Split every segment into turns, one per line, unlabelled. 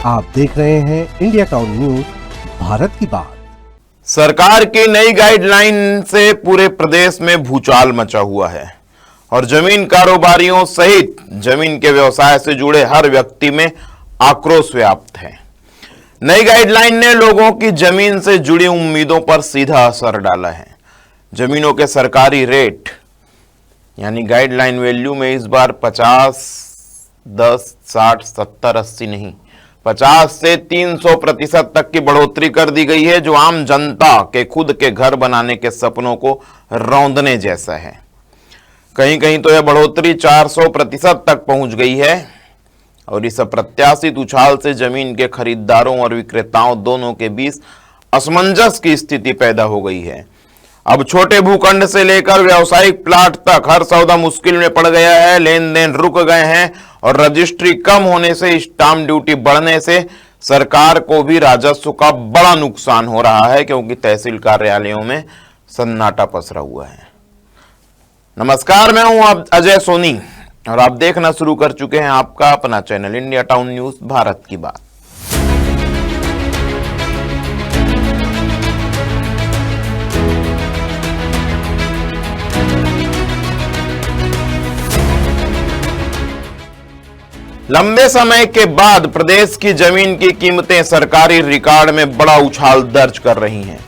आप देख रहे हैं इंडिया टाउन न्यूज, भारत की बात।
सरकार की नई गाइडलाइन से पूरे प्रदेश में भूचाल मचा हुआ है और जमीन कारोबारियों सहित जमीन के व्यवसाय से जुड़े हर व्यक्ति में आक्रोश व्याप्त है। नई गाइडलाइन ने लोगों की जमीन से जुड़ी उम्मीदों पर सीधा असर डाला है। जमीनों के सरकारी रेट यानी गाइडलाइन वैल्यू में इस बार 50, 10, 60, 70, 80 नहीं 50 से 300% तक की बढ़ोतरी कर दी गई है, जो आम जनता के खुद के घर बनाने के सपनों को रौंदने जैसा है। कहीं कहीं तो यह बढ़ोतरी 400% तक पहुंच गई है और इस अप्रत्याशित उछाल से जमीन के खरीदारों और विक्रेताओं दोनों के बीच असमंजस की स्थिति पैदा हो गई है। अब छोटे भूखंड से लेकर व्यावसायिक प्लाट तक हर सौदा मुश्किल में पड़ गया है। लेन देन रुक गए हैं और रजिस्ट्री कम होने से, स्टाम्प ड्यूटी बढ़ने से सरकार को भी राजस्व का बड़ा नुकसान हो रहा है, क्योंकि तहसील कार्यालयों में सन्नाटा पसरा हुआ है। नमस्कार, मैं हूं अजय सोनी और आप देखना शुरू कर चुके हैं आपका अपना channel India town news, Bharat की बात। लंबे समय के बाद प्रदेश की जमीन की कीमतें सरकारी रिकॉर्ड में बड़ा उछाल दर्ज कर रही हैं।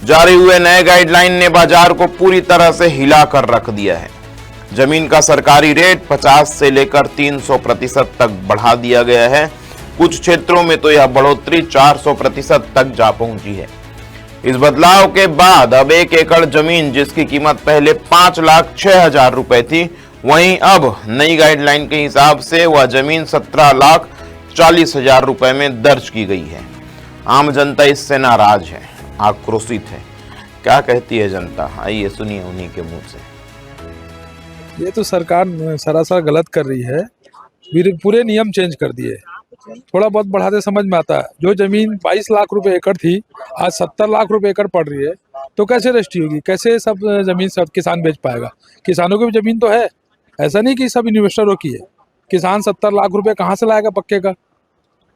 जारी हुए नए गाइडलाइन ने बाजार को पूरी तरह से हिला कर रख दिया है। जमीन का सरकारी रेट 50 से लेकर 300% तक बढ़ा दिया गया है। कुछ क्षेत्रों में तो यह बढ़ोतरी 400% तक जा पहुंची है। इस बदलाव के बाद अब 1 एकड़ जमीन जिसकी कीमत पहले 5,06,000 रुपए थी, वहीं अब नई गाइडलाइन के हिसाब से वह जमीन 17,40,000 रुपए में दर्ज की गई है। आम जनता इससे नाराज है, आक्रोशित है। क्या कहती है जनता, आइए सुनिए उन्हीं के मुंह से।
ये तो सरकार सरासर गलत कर रही है। पूरे नियम चेंज कर दिए। थोड़ा बहुत बढ़ाते समझ में आता है। जो जमीन 22 लाख रुपए एकड़ थी, आज 70 लाख रुपए एकड़ पड़ रही है, तो कैसे रजिस्ट्री होगी? कैसे सब जमीन सब किसान बेच पाएगा? किसानों की भी जमीन तो है, ऐसा नहीं कि सब इन्वेस्टरों की है। किसान 70 लाख रुपए कहाँ से लाएगा पक्के का?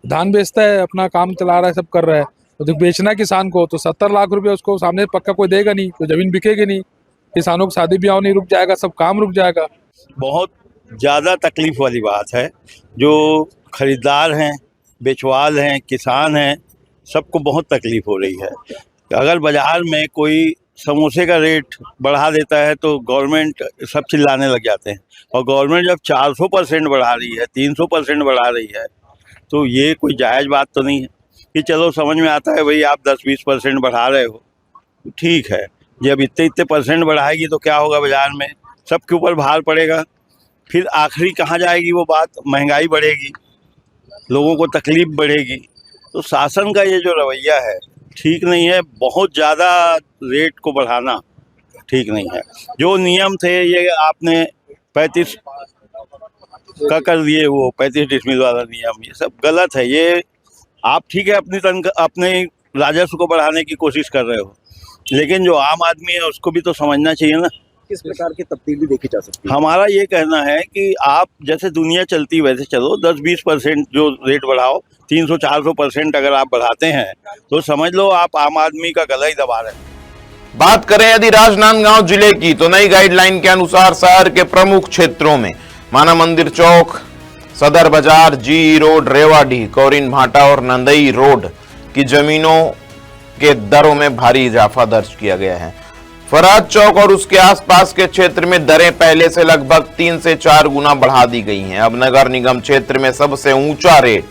धान बेचता है, अपना काम चला रहा है, सब कर रहा है, तो बेचना किसान को, तो 70 लाख रुपए उसको सामने पक्का कोई देगा नहीं, तो जमीन बिकेगी नहीं। किसानों का शादी ब्याह नहीं, रुक जाएगा, सब काम रुक जाएगा।
बहुत ज़्यादा तकलीफ वाली बात है। जो खरीदार हैं, बेचवाल हैं, किसान हैं, सबको बहुत तकलीफ हो रही है। अगर बाज़ार में कोई समोसे का रेट बढ़ा देता है तो गवर्नमेंट सब चिल्लाने लग जाते हैं, और गवर्नमेंट जब 400% बढ़ा रही है, 300% बढ़ा रही है, तो ये कोई जायज़ बात तो नहीं है। कि चलो समझ में आता है भाई, आप 10-20% बढ़ा रहे हो, ठीक है। जब इतने परसेंट बढ़ाएगी तो क्या होगा? बाज़ार में सबके ऊपर भार पड़ेगा। फिर आखिरी कहाँ जाएगी वो बात? महंगाई बढ़ेगी, लोगों को तकलीफ बढ़ेगी। तो शासन का ये जो रवैया है ठीक नहीं है। बहुत ज़्यादा रेट को बढ़ाना ठीक नहीं है। जो नियम थे ये आपने 35 का कर दिए, वो 35 डिसमिल वाला नियम, ये सब गलत है। ये आप ठीक है अपने राजस्व को बढ़ाने की कोशिश कर रहे हो, लेकिन जो आम आदमी है उसको भी तो समझना चाहिए ना।
किस प्रकार की तब्दीली देखी जा सकती है?
हमारा ये कहना है कि आप जैसे दुनिया चलती वैसे चलो। 10-20% जो रेट बढ़ाओ, 300-400% अगर आप बढ़ाते हैं तो समझ लो आप आम आदमी का गला ही दबा रहे हैं।
बात करें यदि राजनांदगांव जिले की, तो नई गाइडलाइन के अनुसार शहर के प्रमुख क्षेत्रों में माना मंदिर चौक, सदर बाजार, जी रोड, रेवाडीह, कौरिन भाटा और नंदई रोड की जमीनों के दरों में भारी इजाफा दर्ज किया गया है। फराज चौक और उसके आसपास के क्षेत्र में दरें पहले से लगभग 3 से 4 गुना बढ़ा दी गई हैं। अब नगर निगम क्षेत्र में सबसे ऊंचा रेट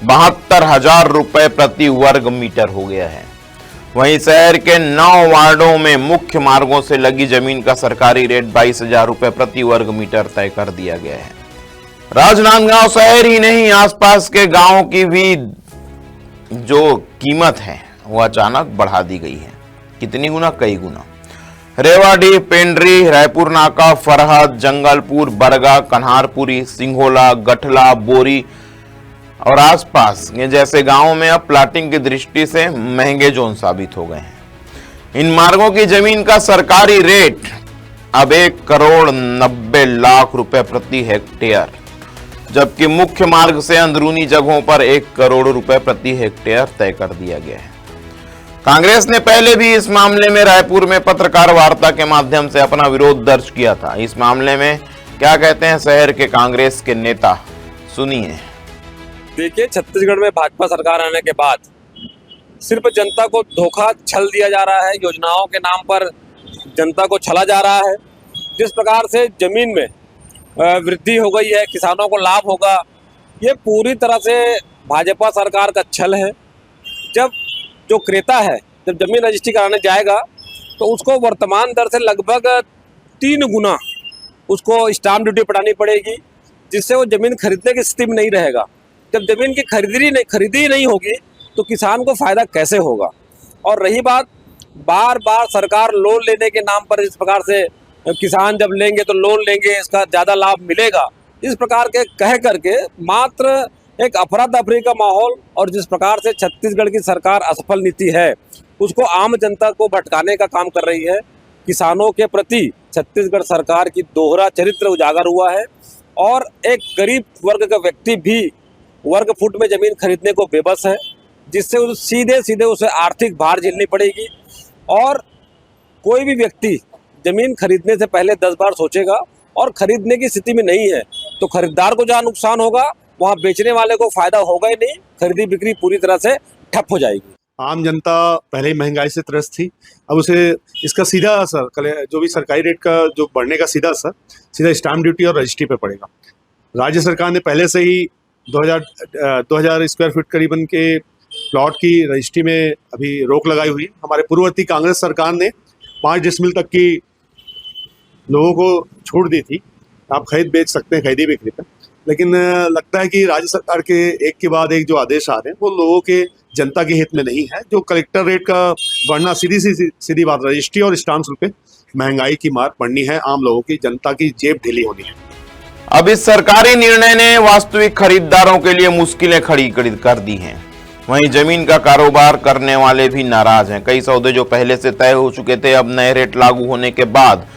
72,000 रुपए प्रति वर्ग मीटर हो गया है। वहीं शहर के 9 वार्डों में मुख्य मार्गों से लगी जमीन का सरकारी रेट 22,000 रुपए प्रति वर्ग मीटर तय कर दिया गया है। राजनांदगांव शहर ही नहीं, आसपास के गांवों की भी जो कीमत है वो अचानक बढ़ा दी गई है। कितनी गुना? कई गुना। रेवाडीह, पेंड्री, रायपुर नाका, फरहद, जंगलपुर, बरगा, कन्हारपुरी, सिंघोला, गठला, बोरी और आसपास ये जैसे गांवों में अब प्लाटिंग की दृष्टि से महंगे जोन साबित हो गए हैं। इन मार्गों की जमीन का सरकारी रेट अब 1,90,00,000 रुपए प्रति हेक्टेयर, जबकि मुख्य मार्ग से अंदरूनी जगहों पर 1 करोड़ रुपए प्रति हेक्टेयर तय कर दिया गया है। कांग्रेस ने पहले भी इस मामले में रायपुर में पत्रकार वार्ता के माध्यम से अपना विरोध दर्ज किया था। इस मामले में क्या कहते हैं शहर के कांग्रेस के नेता, सुनिए।
देखिए, छत्तीसगढ़ में भाजपा सरकार आने के बाद सिर्फ जनता को धोखा छल दिया जा रहा है, योजनाओं के नाम पर जनता को छला जा रहा है। जिस प्रकार से जमीन में वृद्धि हो गई है, किसानों को लाभ होगा, ये पूरी तरह से भाजपा सरकार का छल है। जब जो क्रेता है, जब जमीन रजिस्ट्री कराने जाएगा तो उसको वर्तमान दर से लगभग 3 गुना उसको स्टाम्प ड्यूटी पटानी पड़ेगी, जिससे वो जमीन खरीदने की स्थिति में नहीं रहेगा। जब जमीन की खरीदी नहीं होगी तो किसान को फायदा कैसे होगा। और रही बात, बार बार सरकार लोन लेने के नाम पर इस प्रकार से किसान जब लेंगे तो लोन लेंगे, इसका ज़्यादा लाभ मिलेगा, इस प्रकार के कह करके मात्र एक अफरा तफरी का माहौल, और जिस प्रकार से छत्तीसगढ़ की सरकार असफल नीति है उसको आम जनता को भटकाने का काम कर रही है। किसानों के प्रति छत्तीसगढ़ सरकार की दोहरा चरित्र उजागर हुआ है और एक गरीब वर्ग का व्यक्ति भी वर्ग फुट में जमीन खरीदने को बेबस है, जिससे सीधे उसे आर्थिक भार झेलनी पड़ेगी। और कोई भी व्यक्ति जमीन खरीदने से पहले 10 बार सोचेगा, और खरीदने की स्थिति में नहीं है तो खरीदार को जहाँ नुकसान होगा वहाँ बेचने वाले को फायदा होगा ही नहीं, खरीदी बिक्री पूरी तरह से ठप हो जाएगी।
आम जनता पहले ही महंगाई से त्रस्त थी, अब उसे इसका सीधा असर, जो भी सरकारी रेट का जो बढ़ने का सीधा असर सीधा स्टाम्प ड्यूटी और रजिस्ट्री पे पड़ेगा। राज्य सरकार ने पहले से ही 2000 स्क्वायर फीट करीबन के प्लॉट की रजिस्ट्री में अभी रोक लगाई हुई है। हमारे पूर्ववर्ती कांग्रेस सरकार ने 5 डेसिमल तक की लोगों को छूट दी थी, आप खरीद बेच सकते हैं खरीदी बिक्री पर। लेकिन लगता है कि राज्य सरकार के एक के बाद एक जो आदेश आ रहे हैं वो लोगों के जनता के हित में नहीं है। जो कलेक्टर रेट का बढ़ना, सीधी बात, रजिस्ट्री और स्टाम्प पे महंगाई की मार पड़नी है, आम लोगों की, जनता की जेब ढीली होनी है।
अब इस सरकारी निर्णय ने वास्तविक खरीदारों के लिए मुश्किलें खड़ी कर दी हैं। वहीं जमीन का कारोबार करने वाले भी नाराज हैं। कई सौदे जो पहले से तय हो चुके थे, अब नए रेट लागू होने के बाद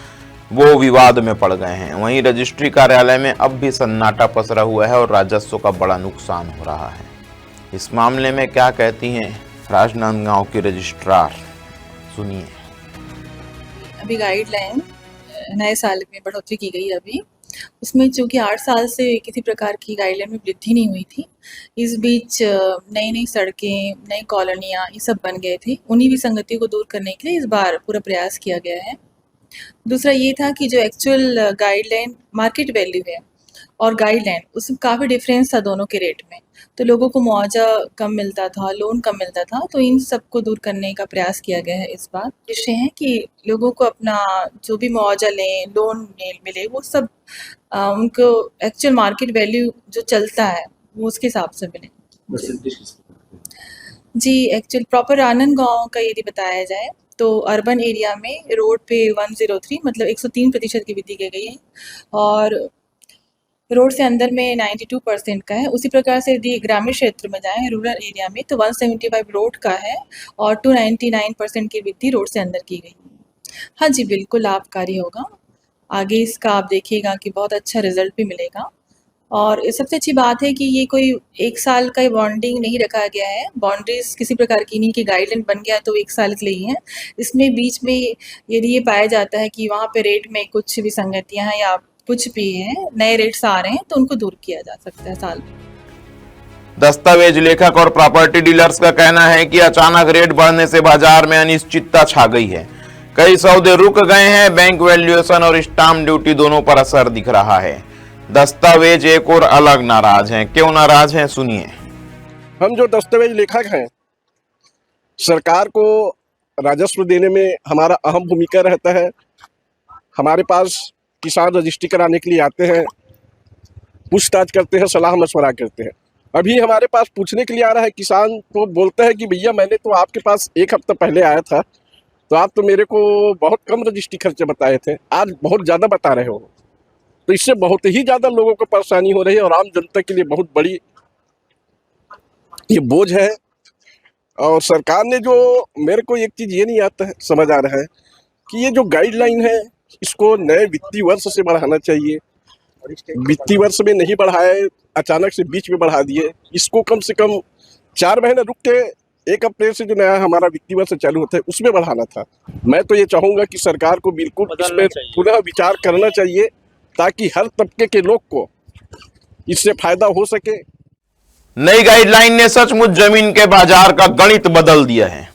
वो विवाद में पड़ गए हैं। वहीं रजिस्ट्री कार्यालय में अब भी सन्नाटा पसरा हुआ है और राजस्व का बड़ा नुकसान हो रहा है। इस मामले में क्या कहती हैं राजनांदगांव की रजिस्ट्रार, सुनिए।
अभी गाइडलाइन नए साल में बढ़ोतरी की गई अभी, उसमें चूंकि 8 साल से किसी प्रकार की गाइडलाइन में वृद्धि नहीं हुई थी। इस बीच नई सड़कें, नई कॉलोनियाँ ये सब बन गए थे। उन्हीं विसंगतियों को दूर करने के लिए इस बार पूरा प्रयास किया गया है। दूसरा ये था कि जो एक्चुअल गाइडलाइन मार्केट वैल्यू है और गाइडलाइन, उसमें काफ़ी डिफरेंस था दोनों के रेट में, तो लोगों को मुआवजा कम मिलता था, लोन कम मिलता था। तो इन सब को दूर करने का प्रयास किया गया है इस बार। विषय है कि लोगों को अपना जो भी मुआवजा लें, लोन मिले, वो सब उनको एक्चुअल मार्केट वैल्यू जो चलता है वो उसके हिसाब से मिले। जी, एक्चुअल प्रॉपर राजनांदगांव का यदि बताया जाए तो अर्बन एरिया में रोड पे 103 मतलब 103% की वृद्धि की गई है, और रोड से अंदर में 92% का है। उसी प्रकार से यदि ग्रामीण क्षेत्र में जाएं, रूरल एरिया में, तो 175 रोड का है और 299% की वृद्धि रोड से अंदर की गई है। हाँ जी, बिल्कुल लाभकारी होगा। आगे इसका आप देखिएगा कि बहुत अच्छा रिजल्ट भी मिलेगा। और सबसे अच्छी बात है कि ये कोई 1 साल का बॉन्डिंग नहीं रखा गया है, बाउंड्रीज किसी प्रकार की नहीं कि गाइडलाइन बन गया तो 1 साल के लिए ही है। इसमें बीच में यदि ये पाया जाता है कि वहाँ पे रेट में कुछ विसंगतियाँ हैं या कुछ भी है, नए रेट्स आ रहे हैं, तो उनको दूर किया जा सकता है साल में।
दस्तावेज लेखक और प्रॉपर्टी डीलर्स का कहना है कि अचानक रेट बढ़ने से बाजार में अनिश्चितता छा गई है। कई सौदे रुक गए हैं। बैंक वैल्यूएशन और स्टाम्प ड्यूटी दोनों पर असर दिख रहा है। दस्तावेज एक और अलग नाराज हैं। क्यों नाराज हैं, सुनिए।
हम जो दस्तावेज लेखक हैं, सरकार को राजस्व देने में हमारा अहम भूमिका रहता है। हमारे पास किसान रजिस्ट्री कराने के लिए आते हैं, पूछताछ करते हैं, सलाह मशवरा करते हैं। अभी हमारे पास पूछने के लिए आ रहा है किसान, तो बोलता है कि भैया मैंने तो आपके पास 1 हफ्ता पहले आया था, तो आप तो मेरे को बहुत कम रजिस्ट्री खर्चे बताए थे, आज बहुत ज़्यादा बता रहे हो। तो इससे बहुत ही ज़्यादा लोगों को परेशानी हो रही है और आम जनता के लिए बहुत बड़ी ये बोझ है। और सरकार ने जो, मेरे को एक चीज़ ये नहीं आता है, समझ आ रहा है कि ये जो गाइडलाइन है इसको नए वित्तीय वर्ष से बढ़ाना चाहिए, वित्तीय वर्ष में नहीं बढ़ाए, अचानक से बीच में बढ़ा दिए। इसको कम से कम 4 महीने रुक के 1 अप्रैल से जो नया हमारा वित्तीय वर्ष चालू होता है उसमें बढ़ाना था। मैं तो ये चाहूंगा कि सरकार को बिल्कुल इसमें पुनः विचार करना चाहिए ताकि हर तबके के लोग को इससे फायदा हो सके।
नई गाइडलाइन ने सचमुच जमीन के बाजार का गणित बदल दिया है।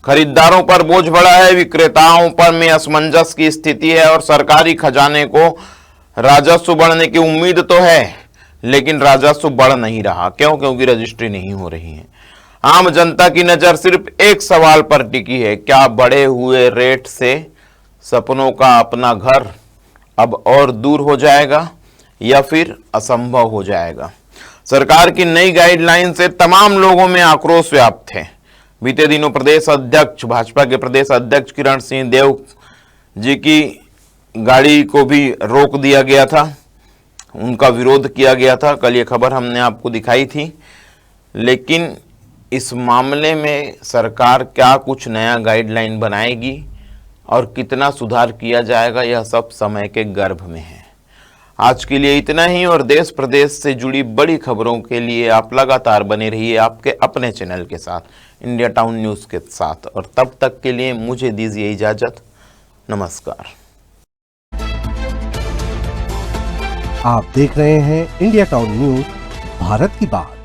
खरीदारों पर बोझ बढ़ा है, विक्रेताओं पर में असमंजस की स्थिति है और सरकारी खजाने को राजस्व बढ़ने की उम्मीद तो है, लेकिन राजस्व बढ़ नहीं रहा। क्यों? क्योंकि रजिस्ट्री नहीं हो रही है। आम जनता की नजर सिर्फ एक सवाल पर टिकी है, क्या बढ़े हुए रेट से सपनों का अपना घर अब और दूर हो जाएगा या फिर असंभव हो जाएगा? सरकार की नई गाइडलाइन से तमाम लोगों में आक्रोश व्याप्त है। बीते दिनों प्रदेश अध्यक्ष, भाजपा के प्रदेश अध्यक्ष किरण सिंह देव जी की गाड़ी को भी रोक दिया गया था, उनका विरोध किया गया था। कल ये खबर हमने आपको दिखाई थी। लेकिन इस मामले में सरकार क्या कुछ नया गाइडलाइन बनाएगी और कितना सुधार किया जाएगा, यह सब समय के गर्भ में है। आज के लिए इतना ही और देश प्रदेश से जुड़ी बड़ी खबरों के लिए आप लगातार बने रहिए आपके अपने चैनल के साथ, इंडिया टाउन न्यूज़ के साथ। और तब तक के लिए मुझे दीजिए इजाज़त। नमस्कार।
आप देख रहे हैं इंडिया टाउन न्यूज़, भारत की बात।